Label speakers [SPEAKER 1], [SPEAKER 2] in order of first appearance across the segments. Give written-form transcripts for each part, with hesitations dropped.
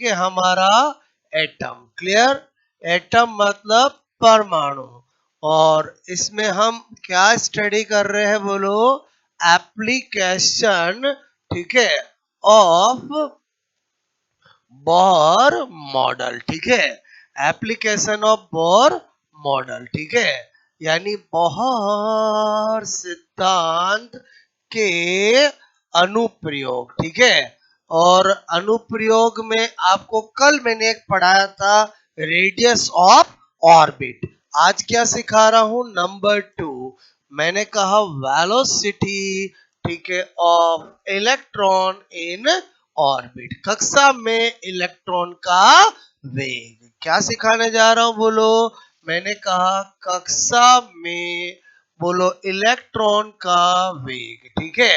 [SPEAKER 1] कि हमारा atom. Clear? Atom मतलब परमाणु। और इसमें हम क्या स्टडी कर रहे हैं बोलो? एप्लीकेशन, ठीक है, ऑफ बोर मॉडल। ठीक है, एप्लीकेशन ऑफ बोर मॉडल। ठीक है, यानी बोहर सिद्धांत के अनुप्रयोग। ठीक है, और अनुप्रयोग में आपको कल मैंने एक पढ़ाया था रेडियस ऑफ ऑर्बिट। आज क्या सिखा रहा हूं? नंबर 2 मैंने कहा वेलोसिटी, ठीक है, ऑफ इलेक्ट्रॉन इन ऑर्बिट। कक्षा में इलेक्ट्रॉन का वेग। क्या सिखाने जा रहा हूं बोलो? मैंने कहा कक्षा में बोलो इलेक्ट्रॉन का वेग। ठीक है,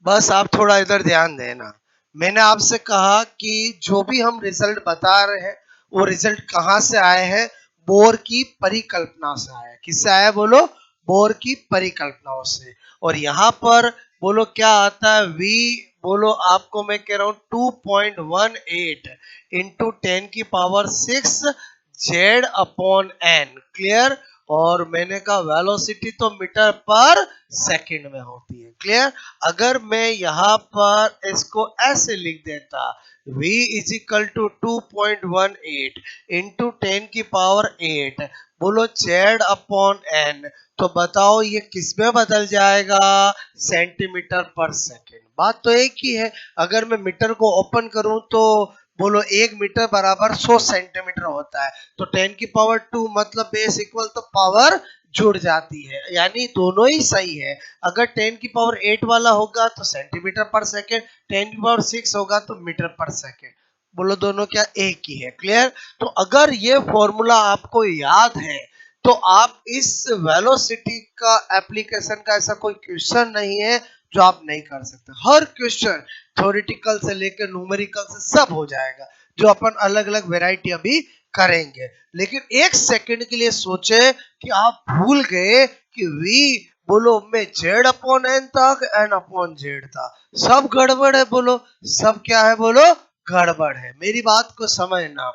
[SPEAKER 1] बस आप थोड़ा इधर ध्यान देना। मैंने आपसे कहा कि जो भी हम रिजल्ट बता रहे हैं वो रिजल्ट कहां से आए हैं? बोर की परिकल्पना से आया। किससे आया बोलो? बोर की परिकल्पनाओं से। और यहाँ पर बोलो क्या आता है? v बोलो आपको मैं कह रहा हूं 2.18 into 10⁶ Z upon N. Clear? और मैंने कहा वेलोसिटी तो मीटर पर सेकंड में होती है। क्लियर? अगर मैं यहाँ पर इसको ऐसे लिख देता v is equal to 2.18 into 10⁸ बोलो जेड अपॉन एन, तो बताओ ये किस में बदल जाएगा? सेंटीमीटर पर सेकंड। बात तो एक ही है। अगर मैं मीटर को ओपन करूं तो बोलो 1 मीटर बराबर 100 सेंटीमीटर होता है, तो 10⁻² मतलब बेस इक्वल तो पावर जुड़ जाती है, यानी दोनों ही सही है। अगर 10⁸ वाला होगा तो सेंटीमीटर पर सेकेंड, 10⁶ होगा तो मीटर पर सेकेंड। बोलो दोनों क्या एक ही है? क्लियर? तो अगर ये फॉर्मूला आपको याद है तो आप इस वेलोसिटी का एप्लीकेशन का ऐसा कोई क्वेश्चन नहीं है जो आप नहीं कर सकते। हर क्वेश्चन थ्योरेटिकल से लेकर न्यूमेरिकल से सब हो जाएगा, जो अपन अलग अलग वेराइटी अभी करेंगे। लेकिन एक सेकंड के लिए सोचे कि आप भूल गए कि v बोलो में जेड अपॉन एन था, एन अपॉन जेड था। सब गड़बड़ है बोलो। सब क्या है बोलो? गड़बड़ है। मेरी बात को समझना।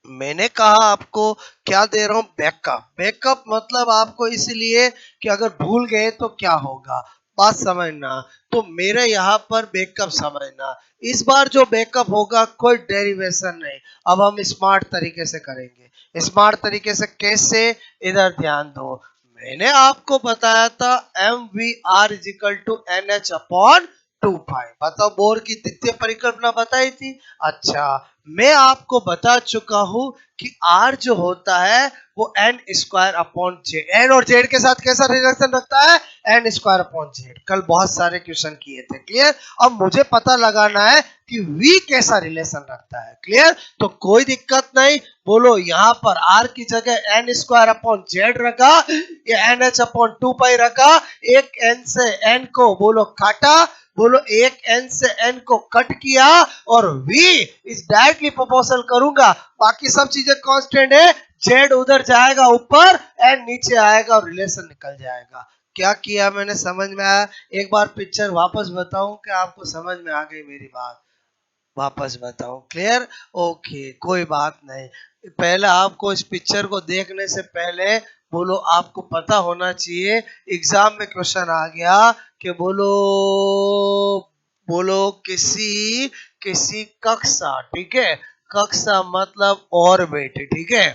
[SPEAKER 1] मैंने कहा आपको क्या दे रहा हूं? बैकअप। बैकअप मतलब आपको इसलिए कि अगर भूल गए तो क्या होगा, बात समझना। तो मेरे यहाँ पर बैकअप समझना। इस बार जो बैकअप होगा कोई डेरिवेशन नहीं, अब हम स्मार्ट तरीके से करेंगे। स्मार्ट तरीके से कैसे? इधर ध्यान दो। मैंने आपको बताया था mvr is equal to nh upon 2π। बताओ, बोर की द्वितीय परिकल्पना बताई थी। अच्छा, मैं आपको बता चुका हूं कि r जो होता है वो n² अपॉन जेड। n और z के साथ कैसा रिलेशन रखता है? n² upon Z. कल बहुत सारे क्वेश्चन किए थे। क्लियर? अब मुझे पता लगाना है कि v कैसा रिलेशन रखता है। क्लियर? तो कोई दिक्कत नहीं। बोलो यहाँ पर r की जगह n² अपॉन जेड रखा, या nh अपॉन 2π रखा। एक n से n को बोलो काटा, बोलो एक n से n को कट किया, और v इस डायरेक्टली प्रोपोर्शनल करूंगा। बाकी सब चीजें कांस्टेंट है। z उधर जाएगा ऊपर, n नीचे आएगा और रिलेशन निकल जाएगा। क्या किया मैंने? समझ में आया? एक बार पिक्चर वापस बताऊं कि आपको समझ में आ गई मेरी बात? वापस बताऊं? क्लियर? ओके, कोई बात नहीं। पहले आपको इस पिक्चर को देखने से पहले बोलो आपको पता होना चाहिए, एग्जाम में क्वेश्चन आ गया कि बोलो बोलो किसी किसी कक्षा, ठीक है, कक्षा मतलब ऑर्बिट, ठीक है,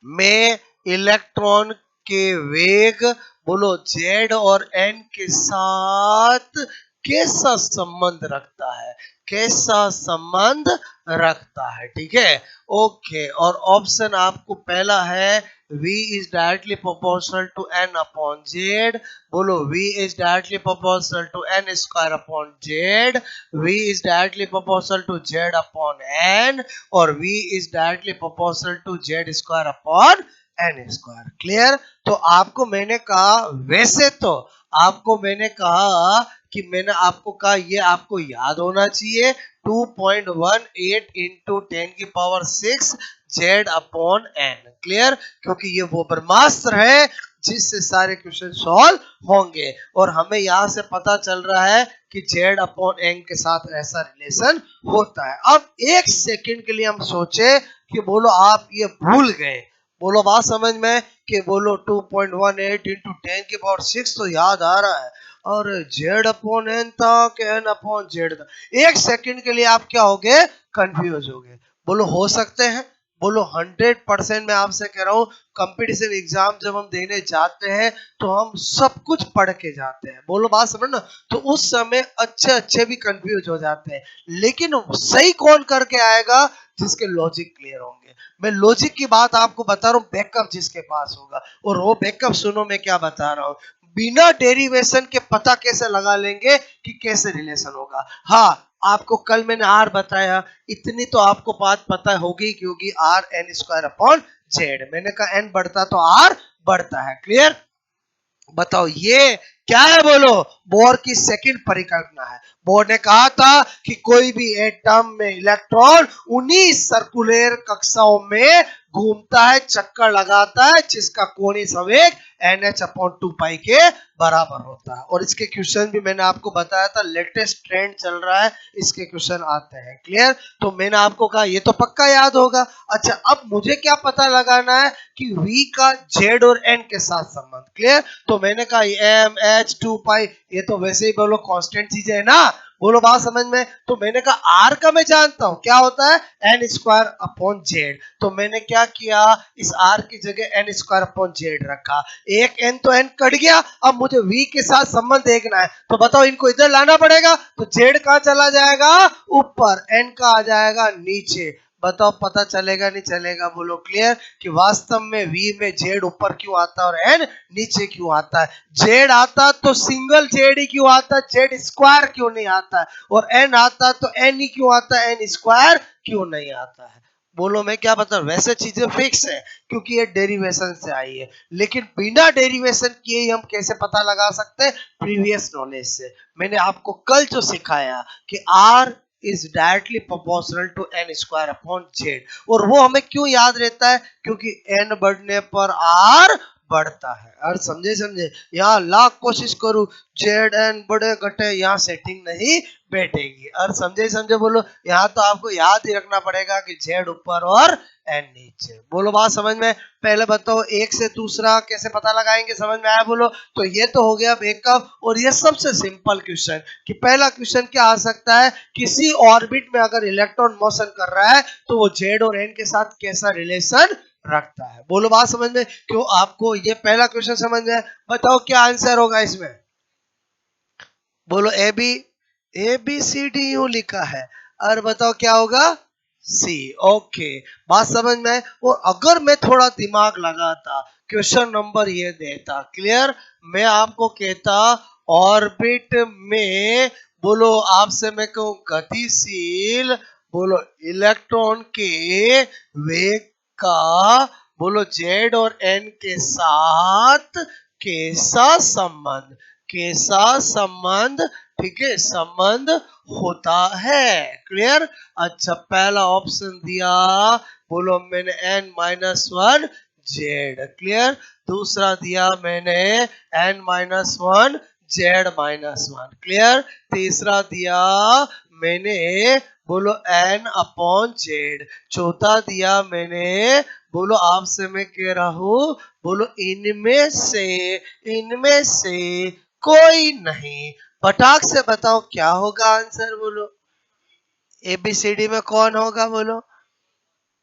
[SPEAKER 1] में इलेक्ट्रॉन के वेग बोलो जेड और एन के साथ कैसा संबंध रखता है? कैसा संबंध रखता है? ठीक है, ओके। और ऑप्शन आपको पहला है v is directly proportional to n upon z। बोलो v is directly proportional to n² upon z, v is directly proportional to z upon n, और v is directly proportional to z² upon n²। Clear? तो आपको मैंने कहा, वैसे तो आपको मैंने कहा कि मैंने आपको कहा ये आपको याद होना चाहिए 2.18 into 10⁶ Z upon N. Clear? क्योंकि ये वो ब्रह्मास्त्र है जिससे सारे क्वेश्चन सॉल्व होंगे। और हमें यहाँ से पता चल रहा है कि जेड अपॉन एन के साथ ऐसा रिलेशन होता है। अब एक सेकंड के लिए हम सोचे कि बोलो आप ये भूल गए, बोलो बात समझ में, कि बोलो 2.18 इंटू 10 की पावर 6 तो याद आ रहा है, और जेड अपॉन एन था कि एन अपॉन जेड था। एक सेकंड के लिए आप क्या हो गए, कंफ्यूज हो गए। बोलो हो सकते हैं, बोलो 100% मैं आपसे कह रहा हूँ, कंपटीशन एग्जाम जब हम देने जाते हैं तो हम सब कुछ पढ़ के जाते हैं, बोलो बात समझ ना, तो उस समय अच्छे अच्छे भी कंफ्यूज हो जाते हैं, लेकिन सही कौन करके आएगा, जिसके लॉजिक क्लियर होंगे। मैं लॉजिक की बात आपको बता रहा हूँ, बैकअप जिसके पास होगा, और वो बैकअप सुनो मैं क्या बता रहा हूँ। बिना डेरिवेशन के पता कैसे लगा लेंगे कि कैसे रिलेशन होगा। हाँ, आपको कल मैंने आर बताया, इतनी तो आपको बात पता होगी, क्योंकि r n square upon z, मैंने कहा एन बढ़ता तो आर बढ़ता है। क्लियर? बताओ ये क्या है, बोलो बोर की सेकंड परिकल्पना है। बोर ने कहा था कि कोई भी एटम में इलेक्ट्रॉन उन्हीं सर्कुलर कक्षाओं में घूमता है, चक्कर लगाता है, जिसका कोणीय संवेग NH/2 के बराबर होता है। और इसके क्वेश्चन भी मैंने आपको बताया था, लेटेस्ट ट्रेंड चल रहा है, इसके क्वेश्चन आते हैं। क्लियर? तो मैंने आपको कहा ये तो पक्का याद होगा। अच्छा, अब मुझे क्या पता लगाना है कि V का Z और N के साथ संबंध। क्लियर? तो मैंने कहा MH/2 ये तो वैसे ही बोलो कांस्टेंट चीजें है ना, बोलो बात समझ में। तो मैंने कहा आर का मैं जानता हूं क्या होता है, एन स्क्वायर अपॉन जेड। तो मैंने क्या किया, इस आर की जगह एन स्क्वायर अपॉन जेड रखा। एक एन तो एन कट गया, अब मुझे वी के साथ संबंध देखना है, तो बताओ इनको इधर लाना पड़ेगा, तो जेड कहां चला जाएगा, ऊपर, एन का आ जाएगा नीचे। बताओ पता चलेगा नहीं चलेगा, बोलो क्लियर, कि वास्तव में वी में जेड ऊपर क्यों आता है और एन नीचे क्यों आता है। जेड आता तो सिंगल जेड ही क्यों आता, जेड स्क्वायर क्यों नहीं आता है, और एन आता तो एन ही क्यों आता है, एन स्क्वायर क्यों नहीं आता है। बोलो मैं क्या बता, वैसे चीजें फिक्स है क्योंकि ये डेरिवेशन से आई है, लेकिन बिना डेरिवेशन किए ही हम कैसे पता लगा सकते हैं, प्रीवियस नॉलेज से। मैंने आपको कल जो सिखाया कि r is directly proportional to n square upon z, और वो हमें क्यों याद रहता है, क्योंकि एन बढ़ने पर आर बढ़ता है। और समझे समझे, यहाँ लाख कोशिश करूं जेड एन बढ़े घटे, यहाँ सेटिंग नहीं बैठेगी। और समझे समझे, बोलो यहाँ तो आपको याद ही रखना पड़ेगा कि जेड ऊपर और एन नीचे। बोलो बात समझ में। पहले बताओ एक से दूसरा कैसे पता लगाएंगे, समझ में आया, बोलो। तो ये तो हो गया बैकअप, और ये सबसे सिंपल क्वेश्चन कि पहला क्वेश्चन क्या आ सकता है, किसी ऑर्बिट में अगर इलेक्ट्रॉन मोशन कर रहा है तो वो जेड और एन के साथ कैसा रिलेशन रखता है। बोलो बात समझ में। क्यों आपको ये पहला क्वेश्चन समझ में, बताओ क्या आंसर होगा इसमें, बोलो ए बी सी डी यू लिखा है, और बताओ क्या होगा, सी। ओके, बात समझ में। और अगर मैं थोड़ा दिमाग लगाता, क्वेश्चन नंबर ये देता, क्लियर, मैं आपको कहता ऑर्बिट में, बोलो आपसे मैं कहूं गतिशील, बोलो इलेक्ट्रॉन के वेग का, बोलो जेड और एन के साथ कैसा संबंध, कैसा संबंध, ठीक है, संबंध होता है। क्लियर? अच्छा, पहला ऑप्शन दिया, बोलो मैंने n-1 जेड। क्लियर? दूसरा दिया मैंने n-1 z-1। क्लियर? तीसरा दिया मैंने, बोलो n अपॉन जेड। चौथा दिया मैंने, बोलो आपसे मैं कह रहा हूं, बोलो इनमें से कोई नहीं। पटाख से बताओ क्या होगा आंसर, बोलो एबीसीडी में कौन होगा, बोलो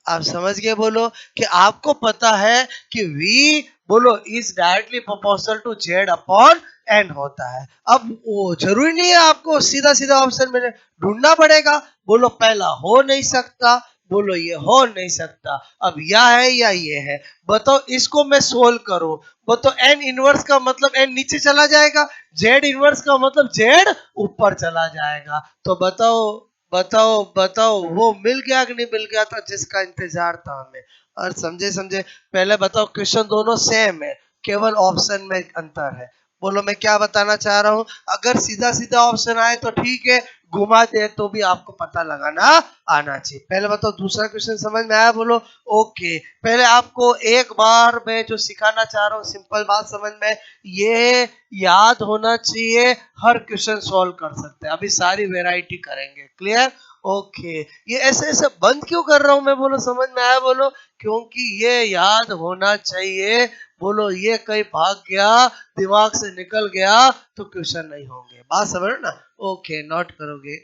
[SPEAKER 1] आप समझ गए। बोलो कि आपको पता है कि V, बोलो is directly proportional to z upon n होता है। अब वो जरूरी नहीं है आपको सीधा सीधा ऑप्शन में ढूंढना पड़ेगा, बोलो पहला हो नहीं सकता, बोलो ये हो नहीं सकता, अब या है या ये है। बताओ इसको मैं सोल्व करूं, बताओ एन इनवर्स का मतलब एन नीचे चला जाएगा, जेड इनवर्स का मतलब जेड ऊपर चला जाएगा। तो बताओ बताओ बताओ, वो मिल गया कि नहीं मिल गया था जिसका इंतजार था हमें। और समझे समझे, पहले बताओ क्वेश्चन दोनों सेम है, केवल ऑप्शन में अंतर है। बोलो मैं क्या बताना चाह रहा हूं, अगर सीधा सीधा ऑप्शन आए तो ठीक है, घुमा दे तो भी आपको पता लगाना आना चाहिए। पहले बताओ दूसरा क्वेश्चन समझ में आया बोलो। ओके, पहले आपको एक बार मैं जो सिखाना चाह रहा हूँ सिंपल बात समझ में, ये याद होना चाहिए, हर क्वेश्चन सॉल्व कर सकते हैं। अभी सारी वेराइटी करेंगे, क्लियर। ओके, ये ऐसे ऐसे बंद क्यों कर रहा हूं मैं बोलो, समझ में आया बोलो। क्योंकि ये याद होना चाहिए बोलो, ये कहीं भाग गया, दिमाग से निकल गया तो क्वेश्चन नहीं होंगे। बात समझ रहे हो ना। ओके, नोट करोगे।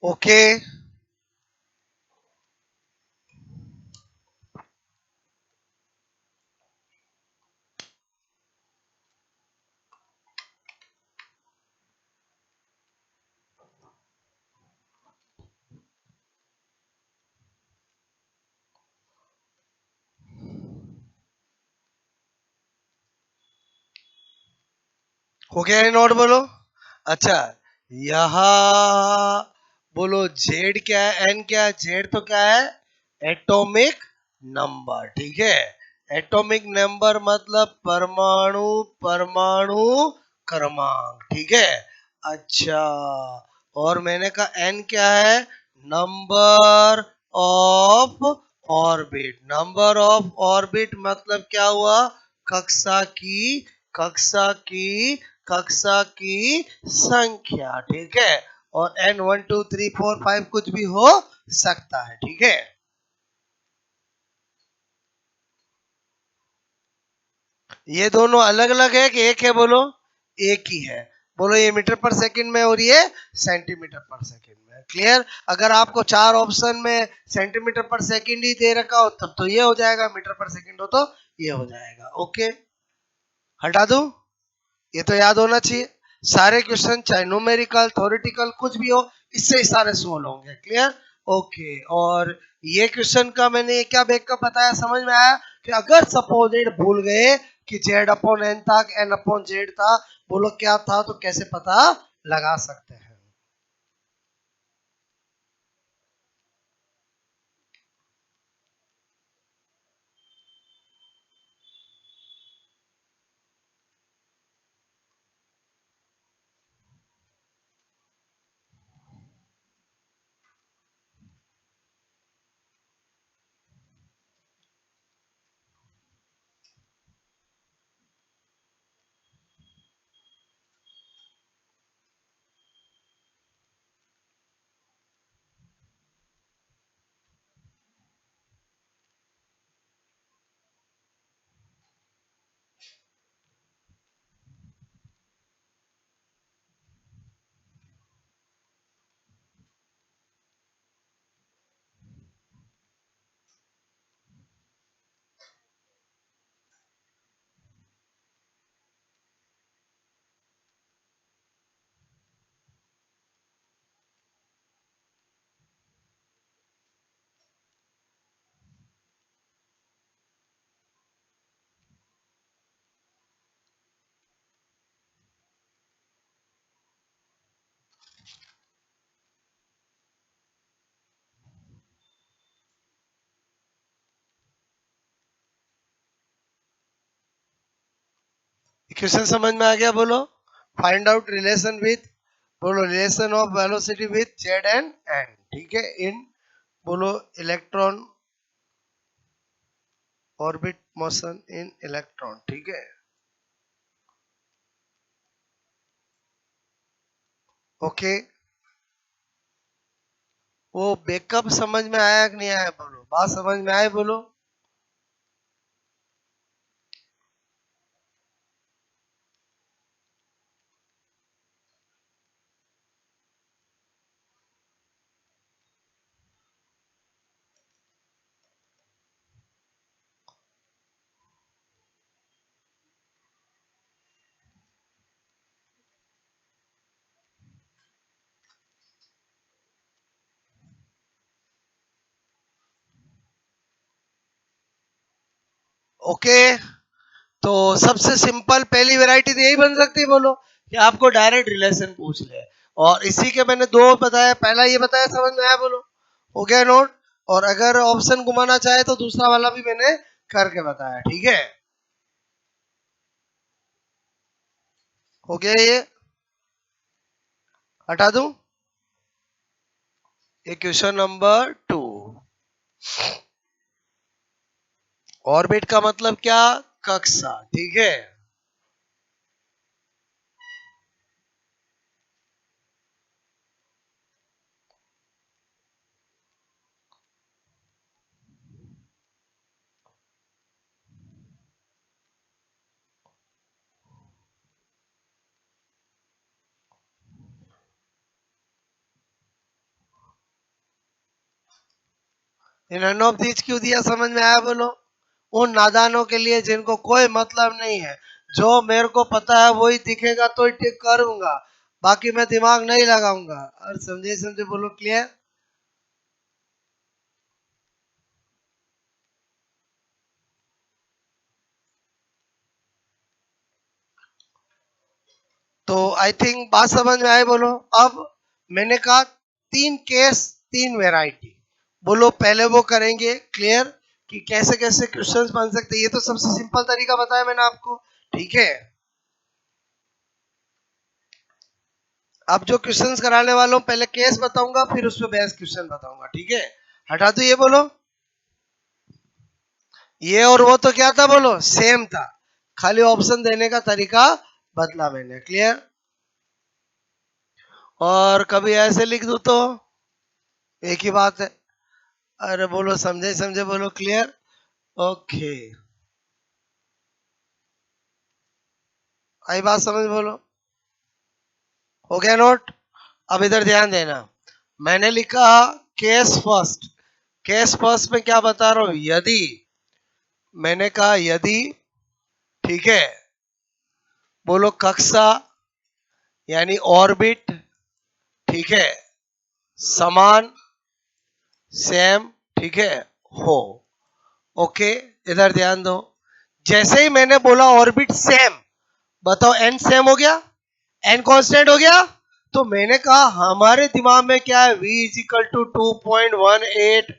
[SPEAKER 1] ओके, हो गया है नोट बोलो। अच्छा, यहाँ बोलो जेड क्या है, एन क्या है। जेड तो क्या है, एटॉमिक नंबर, ठीक है। एटॉमिक नंबर मतलब परमाणु, परमाणु क्रमांक, ठीक है। अच्छा, और मैंने कहा एन क्या है, number of orbit. Number of orbit मतलब क्या हुआ, कक्षा की, कक्षा की, कक्षा की संख्या, ठीक है। और एन 1 2 3 4 5 कुछ भी हो सकता है, ठीक है। ये दोनों अलग अलग है कि एक है बोलो, एक ही है। बोलो ये मीटर पर सेकंड में और ये सेंटीमीटर पर सेकंड में, क्लियर। अगर आपको चार ऑप्शन में सेंटीमीटर पर सेकंड ही दे रखा हो तब तो ये हो जाएगा, मीटर पर सेकंड हो तो ये हो जाएगा। ओके, हटा दूं, ये तो याद होना चाहिए। सारे क्वेश्चन चाहे न्यूमेरिकल थ्योरेटिकल कुछ भी हो, इससे ही सारे सोल्व होंगे, क्लियर। ओके, और ये क्वेश्चन का मैंने ये क्या बैकअप बताया, समझ में आया कि अगर सपोजेड भूल गए कि जेड अपॉन एन था, एन अपॉन जेड था, बोलो क्या था, तो कैसे पता लगा सकते हैं। क्वेश्चन समझ में आ गया बोलो। फाइंड आउट रिलेशन विथ, बोलो relation of velocity with z and n, ठीक है, इन बोलो electron orbit motion in electron, ठीक है। ओके, वो बैकअप समझ में आया कि नहीं आया बोलो, बात समझ में आए बोलो। ओके, तो सबसे सिंपल पहली वैरायटी तो यही बन सकती है, बोलो कि आपको डायरेक्ट रिलेशन पूछ ले। और इसी के मैंने दो बताया, पहला ये बताया, समझ में आया बोलो, हो गया नोट। और अगर ऑप्शन घुमाना चाहे तो दूसरा वाला भी मैंने करके बताया, ठीक है, हो गया ये, हटा दूं। ये क्वेश्चन नंबर 2। ऑर्बिट का मतलब क्या, कक्षा, ठीक है। नन ऑफ दीज क्यों दिया, समझ में आया बोलो। उन नादानों के लिए जिनको कोई मतलब नहीं है, जो मेरे को पता है वही दिखेगा तो टिक करूंगा, बाकी मैं दिमाग नहीं लगाऊंगा। और समझे समझे बोलो, क्लियर। तो आई थिंक बात समझ में आए बोलो। अब मैंने कहा तीन केस, तीन वेराइटी, बोलो पहले वो करेंगे क्लियर कि कैसे कैसे क्वेश्चंस बन सकते हैं। ये तो सबसे सिंपल तरीका बताया मैंने आपको, ठीक है। अब जो क्वेश्चंस कराने वाला हूं, पहले केस बताऊंगा फिर उसमें बेस्ट क्वेश्चन बताऊंगा, ठीक है। हटा दो ये, बोलो ये और वो तो क्या था बोलो, सेम था, खाली ऑप्शन देने का तरीका बदला मैंने, क्लियर। और कभी ऐसे लिख दूं तो एक ही बात है। अरे बोलो, समझे समझे बोलो, क्लियर। ओके, आई बात समझ बोलो, हो गया नोट। अब इधर ध्यान देना, मैंने लिखा केस फर्स्ट। केस फर्स्ट में क्या बता रहा हूं, यदि, मैंने कहा यदि, ठीक है, बोलो कक्षा यानी ऑर्बिट, ठीक है, समान, सेम, ठीक है, हो। ओके, इधर ध्यान दो, जैसे ही मैंने बोला ऑर्बिट सेम, बताओ एन सेम हो गया, एन कांस्टेंट हो गया। तो मैंने कहा हमारे दिमाग में क्या है, v is equal to 2.18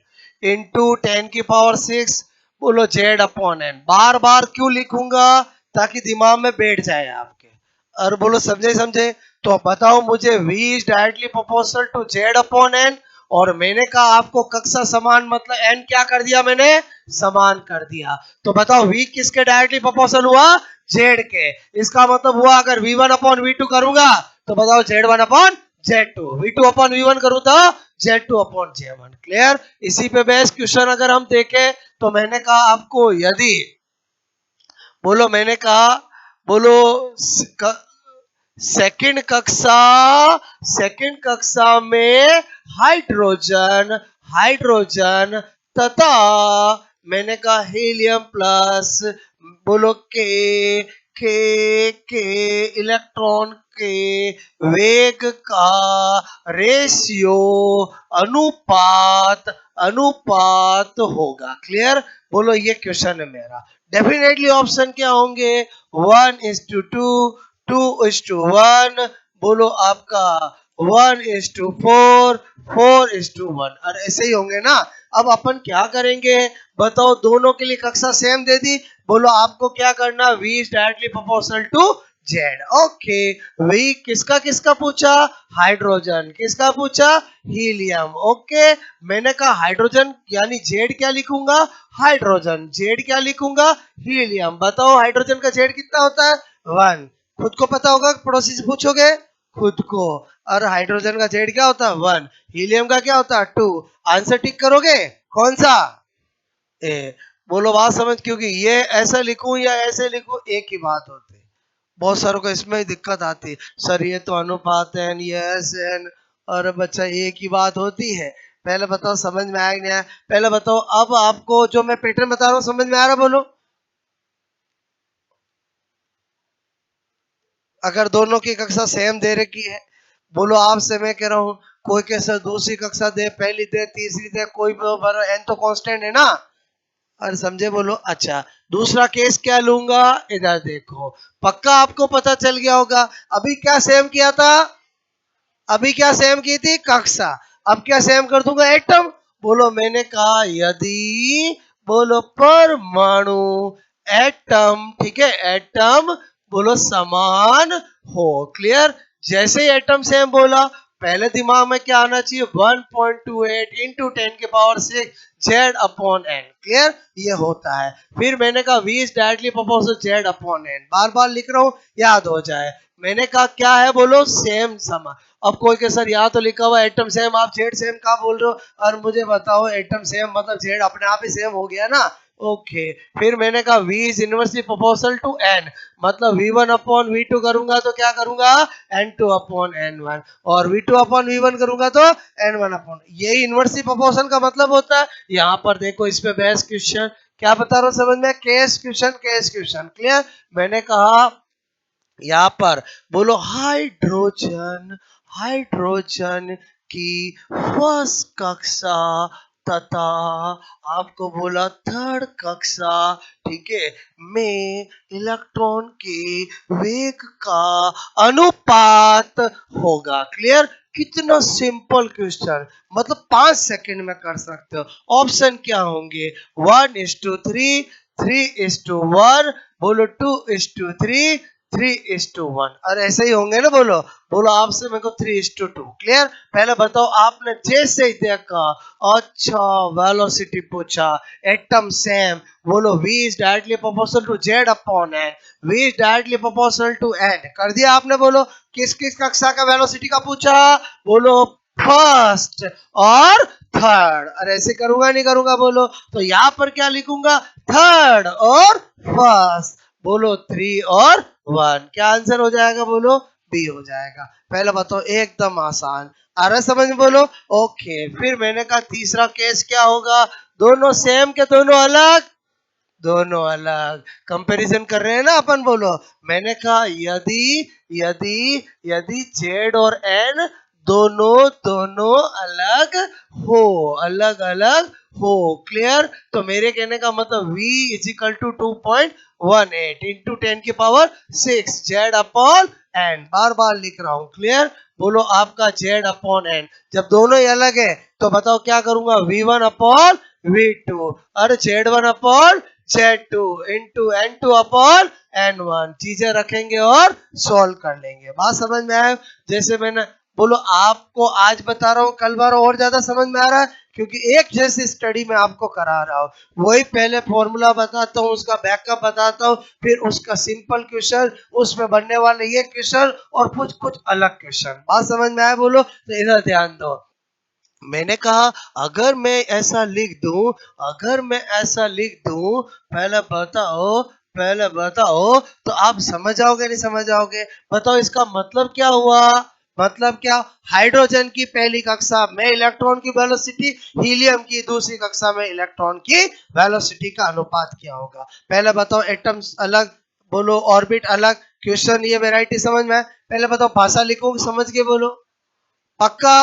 [SPEAKER 1] into 10⁶, बोलो जेड अपॉन एन। बार बार क्यों लिखूंगा, ताकि दिमाग में बैठ जाए आपके। और बोलो समझे समझे। तो बताओ मुझे, v is directly proportional to z upon n. और मैंने कहा आपको कक्षा समान मतलब एन क्या कर दिया मैंने, समान कर दिया। तो बताओ v किसके डायरेक्टली प्रोपोर्शनल हुआ, जेड के। इसका मतलब हुआ अगर v1 अपॉन v2 करूंगा तो बताओ z1 upon z2, v2 upon v1 करूं तो z2 अपॉन z1, क्लियर। इसी पे बेस क्वेश्चन अगर हम देखें तो मैंने कहा आपको यदि, बोलो मैंने कहा, बोलो सेकंड कक्षा, सेकंड कक्षा में हाइड्रोजन, हाइड्रोजन तथा, मैंने कहा हीलियम प्लस, बोलो के इलेक्ट्रॉन के वेग का रेशियो, अनुपात, अनुपात होगा, क्लियर। बोलो ये क्वेश्चन है मेरा। डेफिनेटली ऑप्शन क्या होंगे, 1:2, 2:1, बोलो आपका 1:4, 4:1, और ऐसे ही होंगे ना। अब अपन क्या करेंगे, बताओ दोनों के लिए कक्षा सेम दे दी, बोलो आपको क्या करना, v is directly proportional to z. Okay, v किसका किसका पूछा, हाइड्रोजन, किसका पूछा, हीलियम। ओके, मैंने कहा हाइड्रोजन यानी जेड क्या लिखूंगा, हाइड्रोजन, जेड क्या लिखूंगा, हीलियम। बताओ हाइड्रोजन का जेड कितना होता है, 1। खुद को पता होगा, पड़ोसी से पूछोगे खुद को। और हाइड्रोजन का जेड क्या होता है, 1। हीलियम का क्या होता है, 2। आंसर टिक करोगे, कौन सा, ए। बोलो बात समझ, क्योंकि ये ऐसा लिखूं या ऐसे लिखूं एक ही बात होती है। बहुत सारों को इसमें ही दिक्कत आती है, सर ये तो अनुपात है, ये ऐसे है। और बच्चा एक ही बात होती है। पहले बताओ समझ में आया नहीं आया, पहले बताओ। अब आपको जो मैं पैटर्न बता रहा हूँ समझ में आ रहा, बोलो। अगर दोनों की कक्षा सेम दे रखी है, बोलो आपसे मैं कह रहा हूँ, कोई कैसे दूसरी कक्षा दे, पहली दे, तीसरी दे, कोई एन तो कांस्टेंट है ना। और समझे बोलो, अच्छा दूसरा केस क्या लूंगा, इधर देखो, पक्का आपको पता चल गया होगा। अभी क्या सेम किया था, अभी क्या सेम की थी, कक्षा। अब क्या सेम कर दूंगा, एटम। बोलो मैंने कहा यदि, बोलो परमाणु, एटम, ठीक है, एटम, बोलो समान हो। क्लियर। जैसे ही एटम सेम बोला, पहले दिमाग में क्या आना चाहिए, 1.28 into 10⁻6 z upon N. Clear, ये होता है। फिर मैंने कहा v is directly proportional z upon n, बार बार लिख रहा हूं याद हो जाए। मैंने कहा क्या है, बोलो सेम समान। अब कोई के सर यहाँ तो लिखा हुआ एटम सेम, आप जेड सेम कहाँ बोल रहे हो, और मुझे बताओ एटम सेम मतलब जेड अपने आप ही सेम हो गया ना। ओके, फिर मैंने कहा v is inversely proportional to n, मतलब v1 अपॉन v2 करूंगा तो क्या करूंगा, n2 अपॉन n1, और v2 अपॉन v1 करूंगा तो n1 अपॉन, यही इनवर्सली प्रोपोर्शन का मतलब होता है। यहाँ पर देखो, इस पे बेस्ट क्वेश्चन क्या बता रहा हूँ समझ में, case question, case question. Clear. मैंने कहा यहाँ पर बोलो हाइड्रोजन, हाइड्रोजन की फर्स्ट कक्षा तथा आपको बोला थर्ड कक्षा, ठीक है, में इलेक्ट्रॉन के वेग का अनुपात होगा। क्लियर। कितना सिंपल क्वेश्चन, मतलब 5 सेकंड में कर सकते हो। ऑप्शन क्या होंगे, 1:3, 3:1, बोलो 2:3, 3:1, और ऐसे ही होंगे ना। बोलो बोलो आपसे मेरे को 3:2। क्लियर। पहले बताओ, आपने जैसे ही देखा, अच्छा वेलोसिटी पूछा, एटम सेम, बोलो v is directly proportional to z upon n, v is directly proportional to n कर दिया आपने। बोलो किस किस कक्षा का वेलोसिटी का पूछा, बोलो फर्स्ट और थर्ड, और ऐसे करूंगा नहीं करूंगा, बोलो तो यहाँ पर क्या लिखूंगा, थर्ड और फर्स्ट, बोलो 3 और 1, क्या आंसर हो जाएगा, बोलो बी हो जाएगा। पहले बताओ, एकदम आसान आ रहा है समझ में, बोलो ओके। फिर मैंने कहा तीसरा केस क्या होगा, दोनों सेम के दोनों अलग, दोनों अलग, कंपैरिजन कर रहे हैं ना अपन। बोलो मैंने कहा यदि, यदि, यदि जेड और एन दोनों दोनों अलग हो, अलग अलग हो। क्लियर। तो मेरे कहने का मतलब v is equal to 2.18 into 10⁻6 z upon n, बार बार लिख रहा हूं। क्लियर। बोलो आपका जेड अपॉन एन, जब दोनों ही अलग है तो बताओ क्या करूंगा, v1 अपॉन v2, और z1 upon z2 into n2 upon n1, चीजें रखेंगे और सॉल्व कर लेंगे। बात समझ में आया। जैसे मैंने, बोलो आपको आज बता रहा हूँ, कल बार और ज्यादा समझ में आ रहा है, क्योंकि एक जैसी स्टडी में आपको करा रहा हूँ। वही पहले फॉर्मूला बताता हूँ, उसका बैकअप बताता हूँ, फिर उसका सिंपल क्वेश्चन, उसमें बनने वाले ये क्वेश्चन, और कुछ कुछ अलग क्वेश्चन। बात समझ में आया, बोलो तो इधर ध्यान दो। मैंने कहा अगर मैं ऐसा लिख दूं, अगर मैं ऐसा लिख दूं, पहले बताओ, पहले बताओ, तो आप समझ आओगे नहीं समझ आओगे, बताओ इसका मतलब क्या हुआ, मतलब क्या, हाइड्रोजन की पहली कक्षा में इलेक्ट्रॉन की वेलोसिटी, हीलियम की दूसरी कक्षा में इलेक्ट्रॉन की वेलोसिटी का अनुपात क्या होगा। पहले बताओ, एटम्स अलग, बोलो ऑर्बिट अलग, क्वेश्चन ये वैरायटी समझ में आए। पहले बताओ भाषा लिखो, समझ के बोलो पक्का।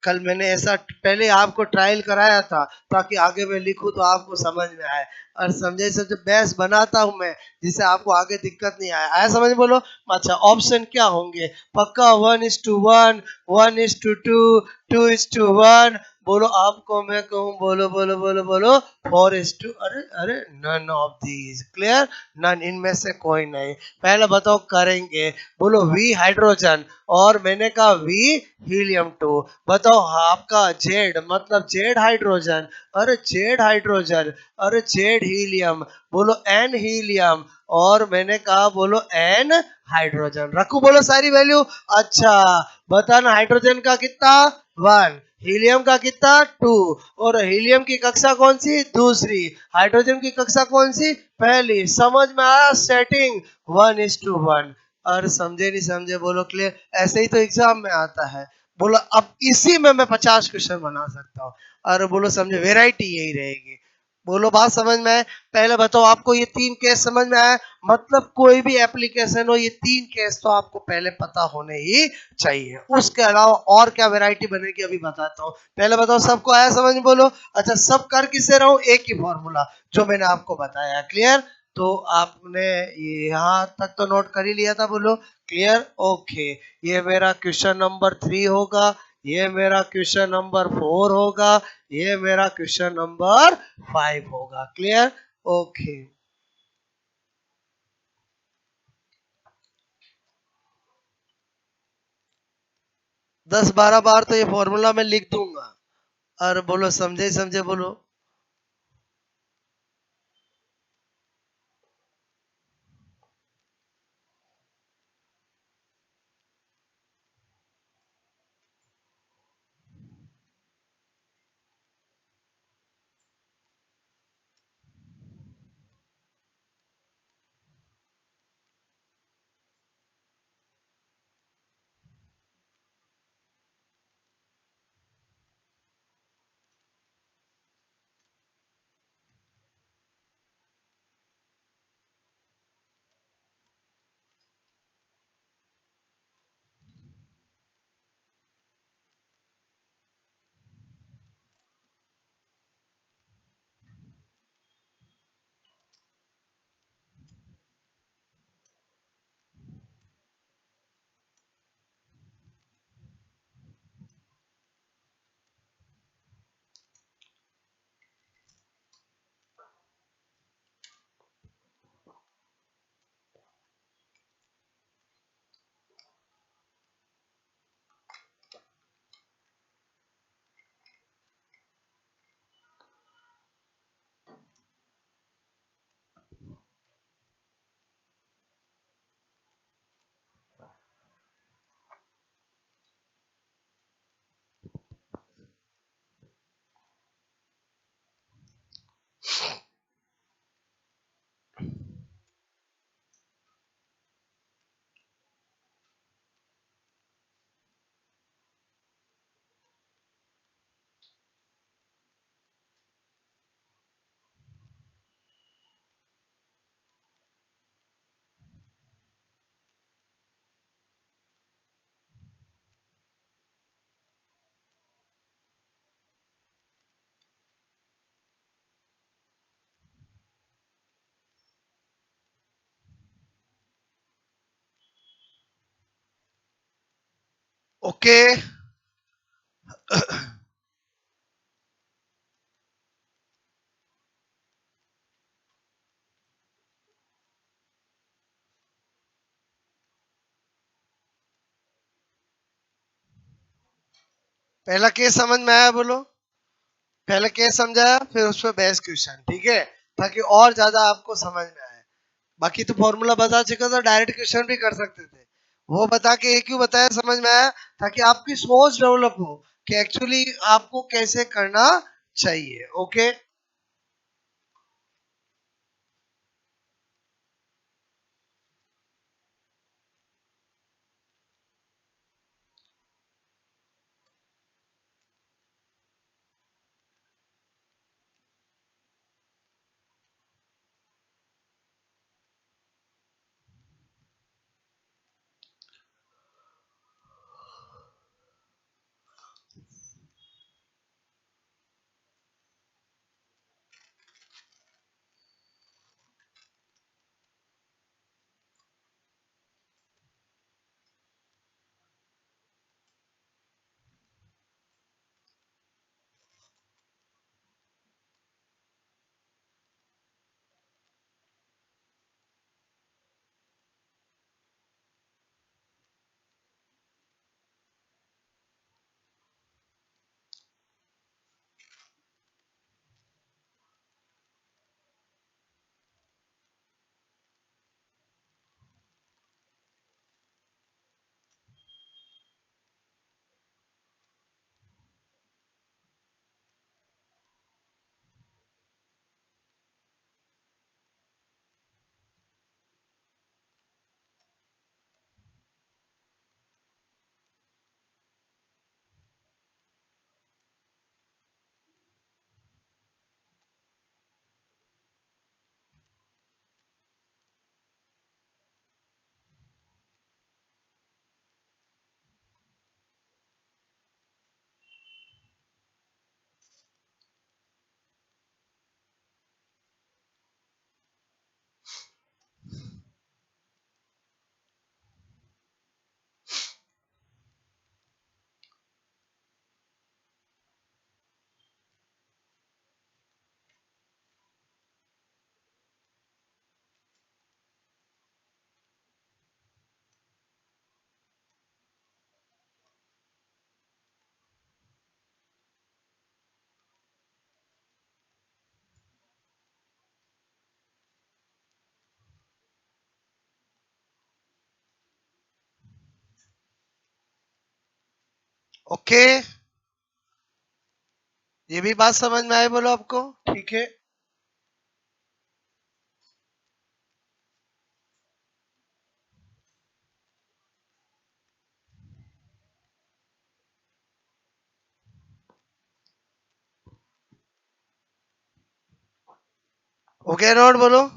[SPEAKER 1] कल मैंने ऐसा पहले आपको ट्रायल कराया था, ताकि आगे मैं लिखूं तो आपको समझ में आए, और समझे से जो बेस बनाता हूं मैं, जिससे आपको आगे दिक्कत नहीं आए। आया समझ, बोलो। अच्छा ऑप्शन क्या होंगे, पक्का 1:1, 1:2, 2:1, बोलो आपको मैं कहूँ, बोलो बोलो बोलो बोलो 4:, अरे अरे none of these. Clear. None, इनमें से कोई नहीं। पहले बताओ करेंगे, बोलो वी हाइड्रोजन, और मैंने कहा वी हीलियम 2, बताओ आपका जेड, मतलब जेड हाइड्रोजन, अरे जेड हाइड्रोजन, अरे जेड हीलियम, बोलो एन हीलियम, और मैंने कहा बोलो एन हाइड्रोजन। रखू बोलो सारी वैल्यू। अच्छा बताना, हाइड्रोजन का कितना 1, हीलियम का कितना 2, और हीलियम की कक्षा कौन सी, दूसरी, हाइड्रोजन की कक्षा कौन सी, पहली। समझ में आया सेटिंग, 1:1, और समझे नहीं समझे, बोलो क्लियर। ऐसे ही तो एग्जाम में आता है। बोलो अब इसी में मैं 50 क्वेश्चन बना सकता हूँ, और बोलो समझे, वेराइटी यही रहेगी। बोलो बात समझ में आए। पहले बताओ आपको ये 3 केस समझ में आया, मतलब कोई भी एप्लीकेशन हो, ये 3 केस तो आपको पहले पता होने ही चाहिए। उसके अलावा और क्या वेराइटी बनेगी अभी बताता हूँ। पहले बताओ सबको आया समझ में, बोलो। अच्छा सब कर किससे रहा हूँ, एक ही फॉर्मूला जो मैंने आपको बताया। क्लियर। तो आपने यहाँ तक तो नोट कर ही लिया था, बोलो क्लियर। ओके, ये मेरा क्वेश्चन नंबर 3 होगा, ये मेरा क्वेश्चन नंबर 4 होगा, ये मेरा क्वेश्चन नंबर 5 होगा। क्लियर। ओके, 10-12 बार तो ये फॉर्मूला मैं लिख दूंगा। और बोलो समझे समझे बोलो। ओके, पहला केस समझ में आया बोलो। पहले केस समझाया, फिर उस पर बेस्ट क्वेश्चन, ठीक है, ताकि और ज्यादा आपको समझ में आए। बाकी तो फॉर्मूला बता चुका था, डायरेक्ट क्वेश्चन भी कर सकते थे। वो बता के ये क्यों बताया समझ में आया, ताकि आपकी सोच डेवलप हो कि एक्चुअली आपको कैसे करना चाहिए। ओके, ओके, ये भी बात समझ में आई बोलो आपको? ठीक है, हो गया नोट बोलो।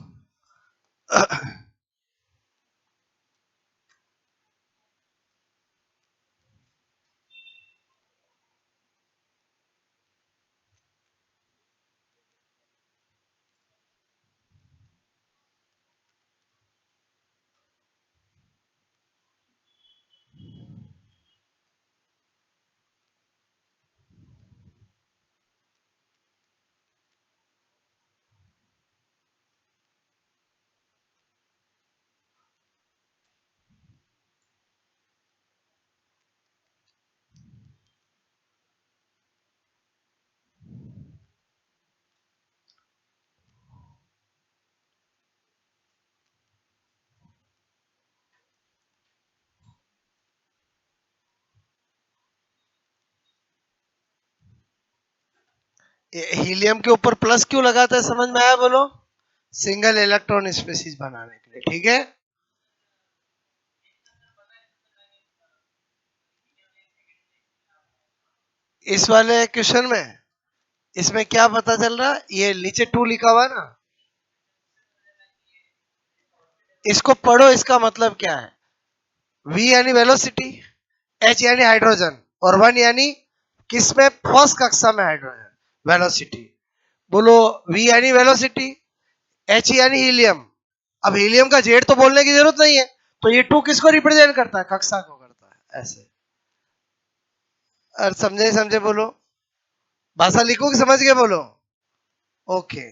[SPEAKER 1] हीलियम के ऊपर प्लस क्यों लगाता है समझ में आया बोलो? सिंगल इलेक्ट्रॉन स्पीशीज बनाने के लिए, ठीक है। इस वाले क्वेश्चन में इसमें क्या पता चल रहा है, ये नीचे 2 लिखा हुआ है ना, इसको पढ़ो, इसका मतलब क्या है। v यानी वेलोसिटी, h यानी हाइड्रोजन, और 1 यानी किसमें, फर्स्ट कक्षा में हाइड्रोजन वेलोसिटी। बोलो v यानी वेलोसिटी, h यानी हीलियम। अब हीलियम का जेड तो बोलने की जरूरत नहीं है, तो ये 2 किसको रिप्रेजेंट करता है, कक्षा को करता है, ऐसे। और समझे समझे बोलो, भाषा लिखो कि समझ गए बोलो? ओके,